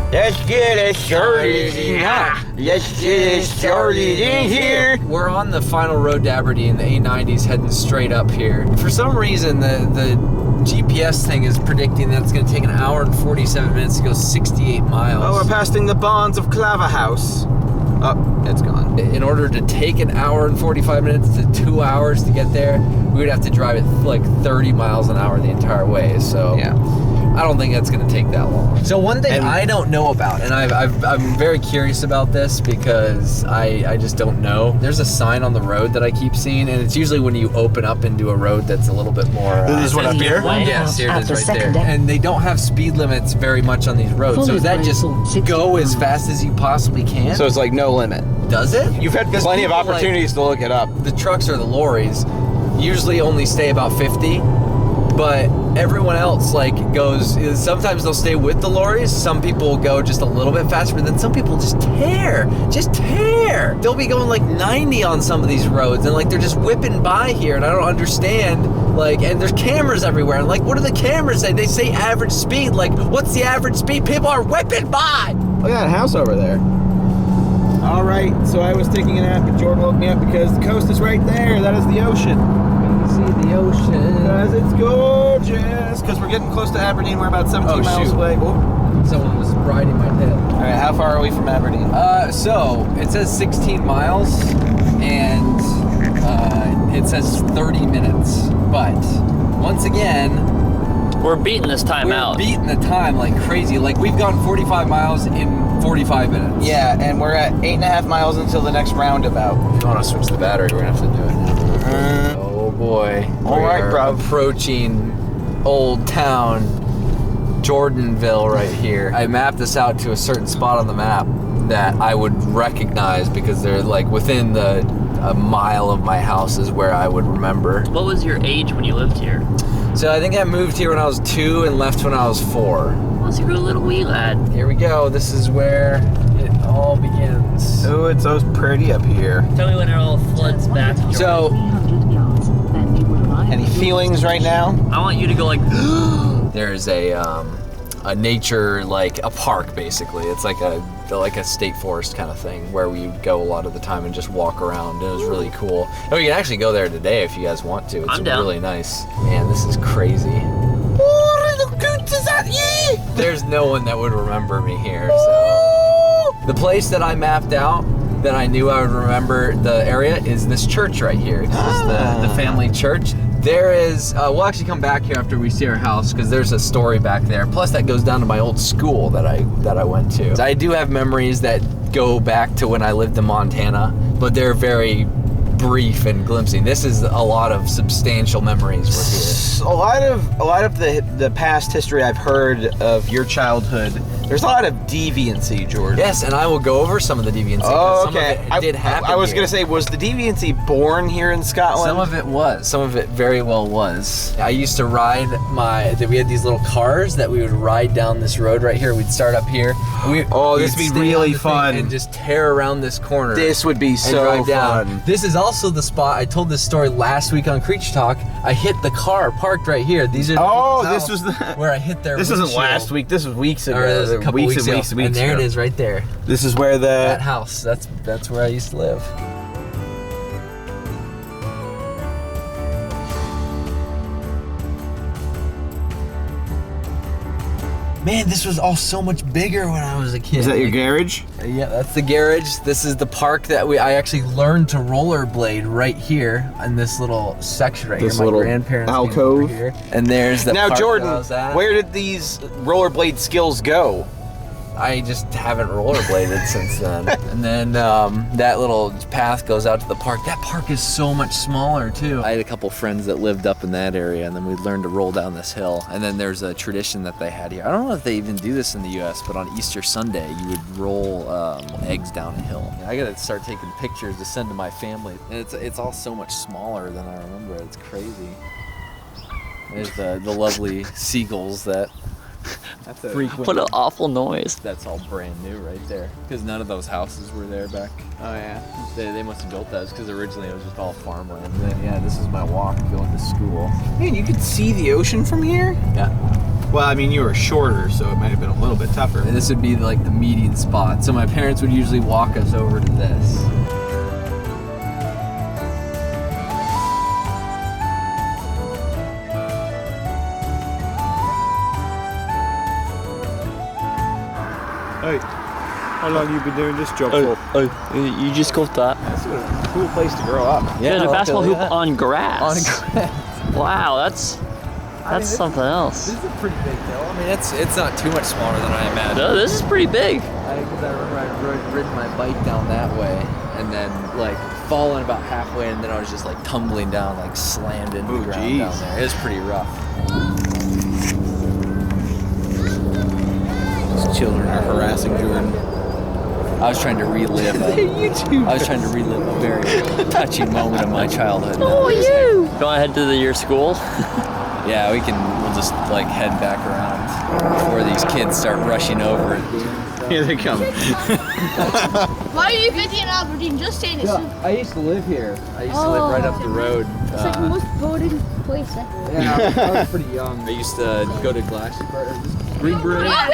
Let's get it started in here. Let's get it started in here. We're on the final road to Aberdeen, the A90's heading straight up here. For some reason, the GPS thing is predicting that it's going to take an hour and 47 minutes to go 68 miles. Oh, we're passing the bonds of Claverhouse. Oh, it's gone. In order to take an hour and 45 minutes to 2 hours to get there, we would have to drive it like 30 miles an hour the entire way. So yeah. I don't think that's going to take that long. So one thing I don't know about, and I'm very curious about this because I just don't know. There's a sign on the road that I keep seeing, and it's usually when you open up into a road that's a little bit more... This is what up here? Yes, here it is right there. And they don't have speed limits very much on these roads. So does that just go as fast as you possibly can? So it's like no limit. Does it? You've had plenty of opportunities to look it up. The trucks or the lorries usually only stay about 50. But everyone else sometimes they'll stay with the lorries. Some people go just a little bit faster, but then some people just tear. They'll be going like 90 on some of these roads, and like they're just whipping by here, and I don't understand. And there's cameras everywhere, and what do the cameras say? They say average speed. What's the average speed? People are whipping by. Look at that house over there. All right, so I was taking a nap, and Jordan woke me up because the coast is right there. That is the ocean. See the ocean. Because it's gorgeous. Because we're getting close to Aberdeen. We're about 17 miles away. Oh. Someone was riding my tail. All right, how far are we from Aberdeen? So it says 16 miles, and it says 30 minutes. But once again, we're beating this time out. We're beating the time like crazy. We've gone 45 miles in 45 minutes. Yeah, and we're at 8.5 miles until the next roundabout. If you want to switch the battery, we're gonna have to do it now. Oh boy. All right, bro. Approaching Old Town Jordanville right here. I mapped this out to a certain spot on the map that I would recognize because they're within a mile of my house is where I would remember. What was your age when you lived here? So I think I moved here when I was 2 and left when I was 4. Oh, so you're a little wee lad. Here we go. This is where it all begins. Oh, it's so pretty up here. Tell me when it all floods back. So, any feelings right now? I want you to go there's a nature, a park basically. It's like a state forest kind of thing where we go a lot of the time and just walk around. It was really cool. Oh, you can actually go there today if you guys want to. It's really nice. Man, this is crazy. Oh, little koots, is that you? There's no one that would remember me here, so. The place that I mapped out that I knew I would remember the area is this church right here. This is the family church. There is, we'll actually come back here after we see our house because there's a story back there. Plus that goes down to my old school that I went to. I do have memories that go back to when I lived in Montana, but they're very brief and glimpsing. This is a lot of substantial memories with here. A lot of the past history I've heard of your childhood, there's a lot of deviancy, Jordan. Yes, and I will go over some of the deviancy. Oh, okay. Some of it did happen. I was going to say, was the deviancy born here in Scotland? Some of it was. Some of it very well was. I used to ride we had these little cars that we would ride down this road right here. We'd start up here. This would be really fun. And just tear around this corner. This would be so fun. This is also the spot, I told this story last week on Creature Talk. I hit the car parked right here. These are this was where I hit their This windshield. isn't last week, this was weeks ago. Or this was a couple weeks ago. And there it is right there. This is where that house, that's where I used to live. Man, this was all so much bigger when I was a kid. Is that your garage? Yeah, that's the garage. This is the park that I actually learned to rollerblade right here in this little section right this here. My little grandparents alcove. over here. And there's the now, park Jordan, that I was at. where did these rollerblade skills go? I just haven't rollerbladed since then. And then that little path goes out to the park. That park is so much smaller too. I had a couple friends that lived up in that area, and then we'd learn to roll down this hill. And then there's a tradition that they had here. I don't know if they even do this in the US, but on Easter Sunday, you would roll eggs down a hill. I gotta start taking pictures to send to my family. And it's all so much smaller than I remember. It's crazy. There's the lovely seagulls that frequent. What an awful noise. That's all brand new right there. Because none of those houses were there back. Oh yeah. They must have built those because originally it was just all farmland. And then, yeah, this is my walk going to school. Man, you could see the ocean from here? Yeah. Well, I mean, you were shorter, so it might have been a little bit tougher. And this would be like the meeting spot. So my parents would usually walk us over to this. Hey, how long you been doing this job for? Oh, you just got that. That's a cool place to grow up. Yeah, the basketball hoop that. on grass. On grass. Wow, that's something else. This is a pretty big hill. I mean, it's not too much smaller than I imagined. No, this is pretty big. Because I remember I ridden my bike down that way, and then like falling about halfway, and then I was just like tumbling down, like slammed into the ground down there. It was pretty rough. These children are harassing Jordan. I was trying to relive. I was trying to relive a very touching moment of my childhood. Oh, you! You want to head to your school? Yeah, we'll just like head back around before these kids start rushing over. Here they come. Why are you visiting Aberdeen? Just saying it's I used to live here. I used to live right up the road. it's like the most boring place. Yeah, I was pretty young. I used to go to Green Beret. Yeah,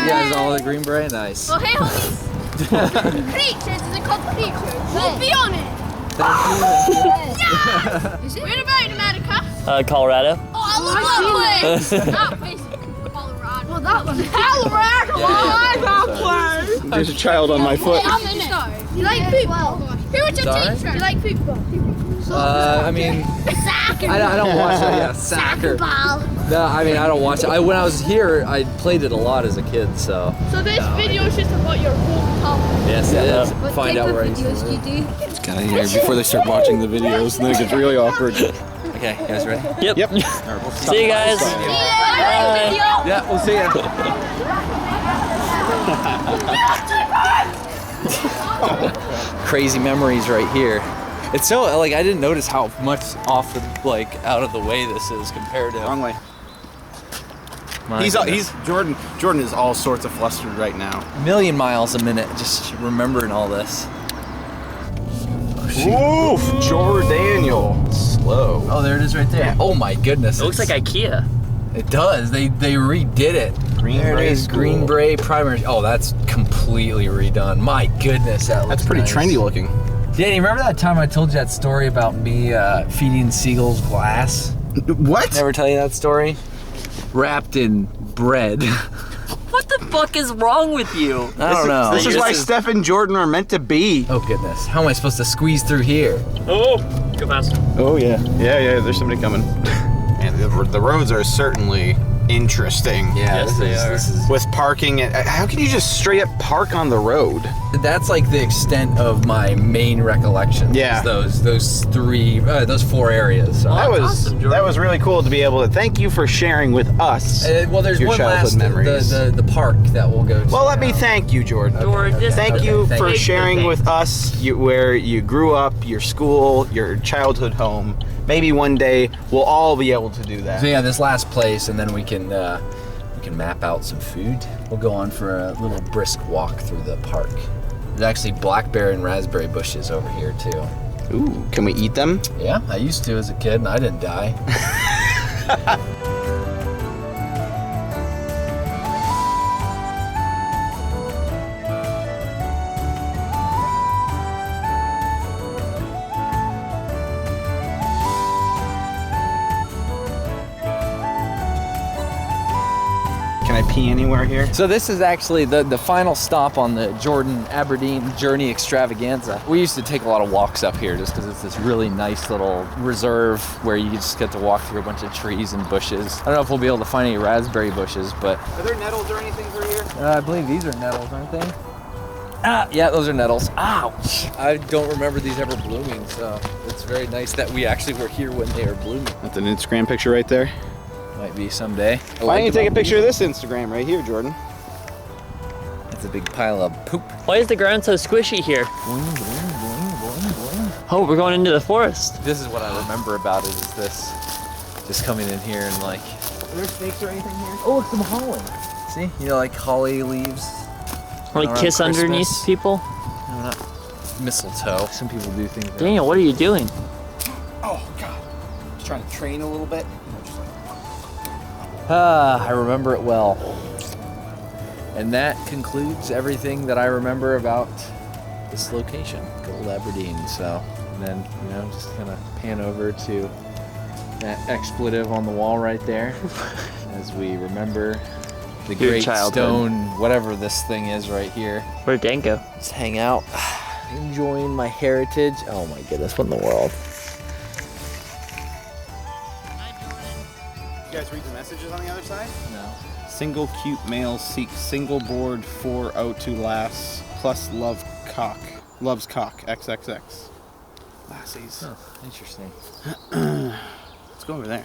Yeah, is all the Green Beret? Nice. Oh, hey, homies. Creatures, is it called Creatures? We'll be on it. Yeah. Is it? Where about in America? Colorado. Oh, I love that place. That place is Colorado. Well, that one. Colorado. I love that place. There's a child on my foot. I'm in it. You like football? Who was your Sorry? teacher? You like football? I mean, Soccer. I don't watch it. Yeah, soccer. Ball. No, I mean I don't watch it. When I was here, I played it a lot as a kid. So. So this video is just about your hometown. Yes, it is. What Find type out of where I used to videos do live. you do? It's kind of here before they start watching the videos, and then it gets really awkward. Okay, you guys ready? Yep. Yep. See you guys. Yeah. Yeah, we'll see ya. Crazy memories right here. It's so like I didn't notice how much off the like out of the way this is compared to. Wrong way. My He's goodness. Jordan. Jordan is all sorts of flustered right now. A million miles a minute just remembering all this. Oof, Jordaniel. Slow. Oh, there it is right there. Yeah. Oh my goodness. It looks like IKEA. It does. They redid it. Green There it Beret is. School. Green Beret Primary. Oh, that's completely redone. My goodness, that looks That's pretty nice. trendy looking. Danny, remember that time I told you that story about me feeding seagulls glass? What? Never tell you that story? Wrapped in bread. What the fuck is wrong with you? I don't know. This is why Steph and Jordan are meant to be. Oh goodness, how am I supposed to squeeze through here? Oh, go fast. Oh yeah. Yeah, there's somebody coming. Man, the roads are certainly interesting. Yeah, Yes, they are. this is. With parking, how can you just straight up park on the road? That's like the extent of my main recollection. Yeah. Those four areas. So. That was awesome, Jordan. that was really cool to be able to. Thank you for sharing with us. Well, there's your one childhood last memories. the park that we'll go to. Well, let me thank you, Jordan. Jordan, just Thank you Thank for you. sharing with us where you grew up, your school, your childhood home. Maybe one day we'll all be able to do that. So yeah, this last place, and then we can map out some food. We'll go on for a little brisk walk through the park. There's actually blackberry and raspberry bushes over here too. Ooh, can we eat them? Yeah, I used to as a kid, and I didn't die. Can I pee anywhere here? So this is actually the final stop on the Jordan Aberdeen Journey Extravaganza. We used to take a lot of walks up here just because it's this really nice little reserve where you just get to walk through a bunch of trees and bushes. I don't know if we'll be able to find any raspberry bushes, but Are there nettles or anything through here? I believe these are nettles, aren't they? Ah, yeah, those are nettles. Ouch! I don't remember these ever blooming, so it's very nice that we actually were here when they were blooming. That's an Instagram picture right there. Might be someday. Why don't you take a picture of this Instagram right here, Jordan? It's a big pile of poop. Why is the ground so squishy here? Oh, we're going into the forest. This is what I remember about it, is this. Just coming in here and like... Are there snakes or anything here? Oh, look, some holly. See? You know, like holly leaves. Like Around kiss underneath Christmas. people? No, not mistletoe. Some people do things. Daniel, what are you doing? Oh God! Just trying to train a little bit. Just like I remember it well. And that concludes everything that I remember about this location, good old Aberdeen. So, and then, you know, just kind of pan over to that expletive on the wall right there as we remember the Your great childhood. stone, whatever this thing is right here. Where'd Dan go? Just hang out, enjoying my heritage. Oh my goodness, what in the world? You guys read the messages on the other side? No. Single cute male seeks single board 402 lass plus loves cock XXX. Lassies. Oh, interesting. Let's go over there.